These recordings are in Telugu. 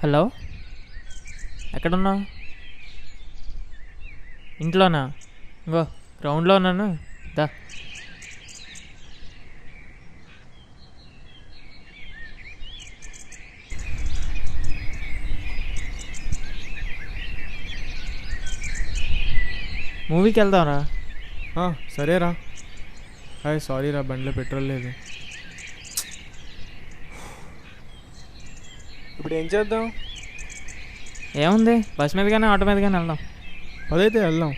హలో, ఎక్కడున్నావు? ఇంట్లోనా? ఇంకో గ్రౌండ్లో ఉన్నాను. దా. మూవీకి వెళ్దాంరా. సరేరా. హాయ్, సారీ రా, బండిలో పెట్రోల్ లేదు. ఇప్పుడు ఏం చేద్దాం? ఏముంది, బస్ మీద కానీ ఆటో మీద కానీ వెళ్దాం. అదైతే వెళ్దాం.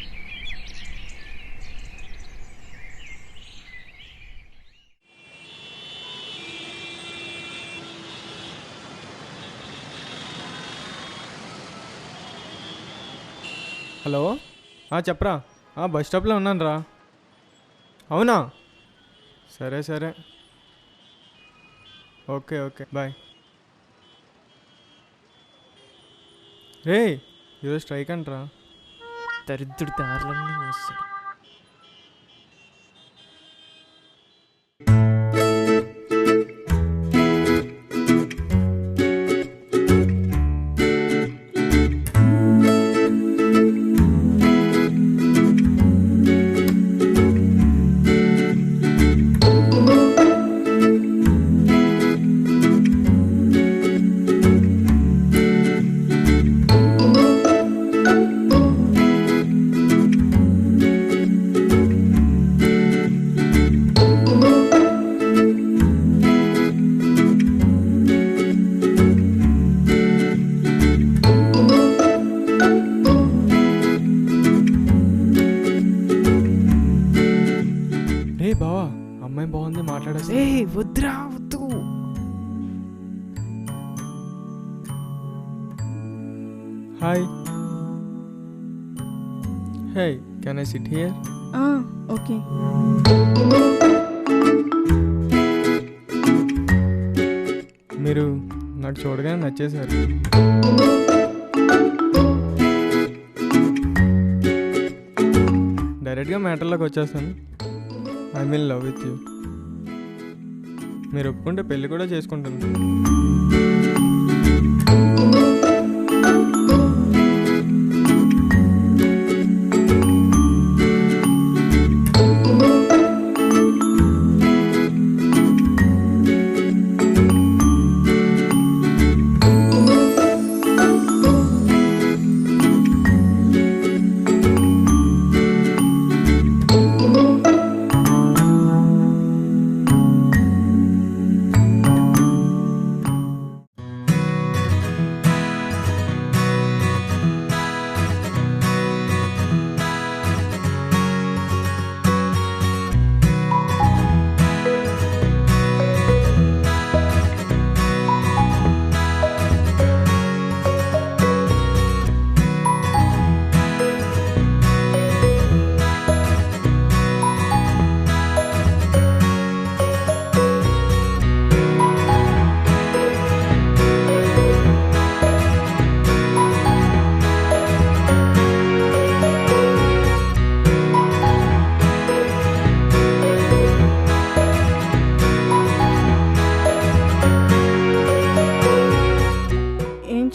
హలో, చెప్పరా. బస్ స్టాప్లో ఉన్నాను రా. అవునా? సరే సరే, ఓకే ఓకే, బాయ్. రే, ఈరోజు స్ట్రైక్ అంటరా. దరిద్రుడి దారులన్నీ మోస్తాడు. బావా, అమ్మాయి బాగుంది, మాట్లాడేసి. వద్దురా, వద్దు. Hi. Hey, can I SIT here? Okay. మీరు నాకు చూడగానే నచ్చేశారు. డైరెక్ట్గా మ్యాటర్లోకి వచ్చేస్తాను. I will love with you. మీరు ఒప్పుకుంటే పెళ్ళి కూడా చేసుకుంటాను.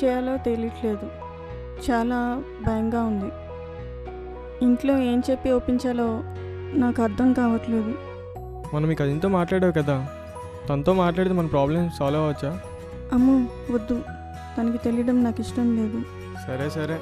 చేయాలో తెలియట్లేదు. చాలా భయంగా ఉంది. ఇంట్లో ఏం చెప్పి ఒప్పించాలో నాకు అర్థం కావట్లేదు. మనం మీ కజిన్తో మాట్లాడావు కదా, తనతో మాట్లాడితే మన ప్రాబ్లమ్ సాల్వ్ అవ్వచ్చా? అమ్మో వద్దు, తనకి తెలియడం నాకు ఇష్టం లేదు. సరే సరే.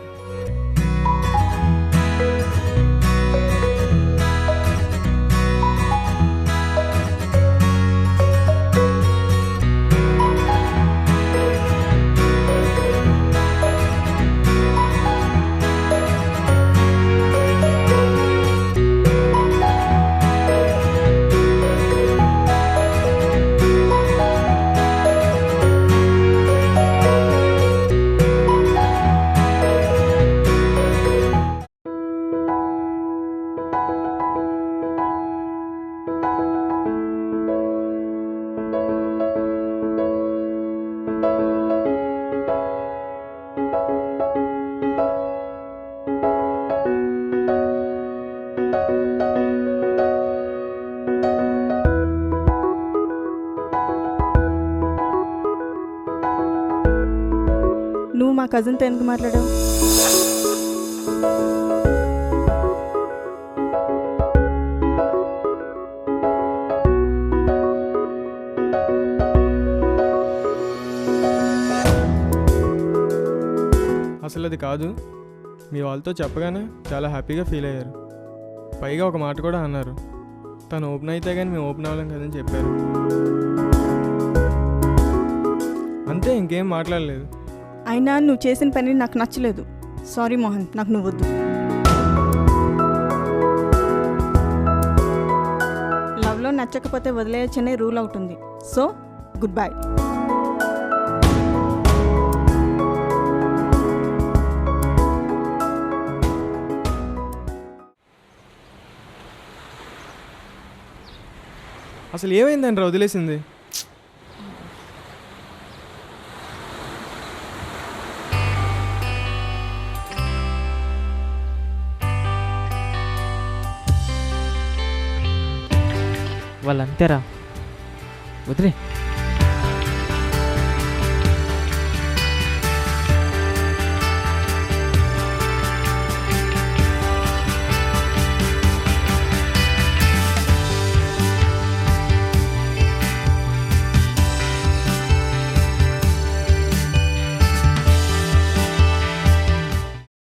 నువ్వు మా కజిన్తో ఎందుకు మాట్లాడావు? అసలు అది కాదు, మీ వాళ్ళతో చెప్పగానే చాలా హ్యాపీగా ఫీల్ అయ్యారు. పైగా ఒక మాట కూడా అన్నారు, తను ఓపెన్ అయితే కానీ మేము ఓపెన్ అవ్వలేం కదని చెప్పారు. అంతే, ఇంకేం మాట్లాడలేదు. అయినా నువ్వు చేసిన పని నాకు నచ్చలేదు. సారీ మోహన్, నాకు నువ్వు వద్దు. లవ్లో నచ్చకపోతే వదిలేయచ్చనే రూల్ అవుతుంది. So good bye. అసలు ఏమైందండి వదిలేసింది? వాళ్ళంతేరా, వదిలే.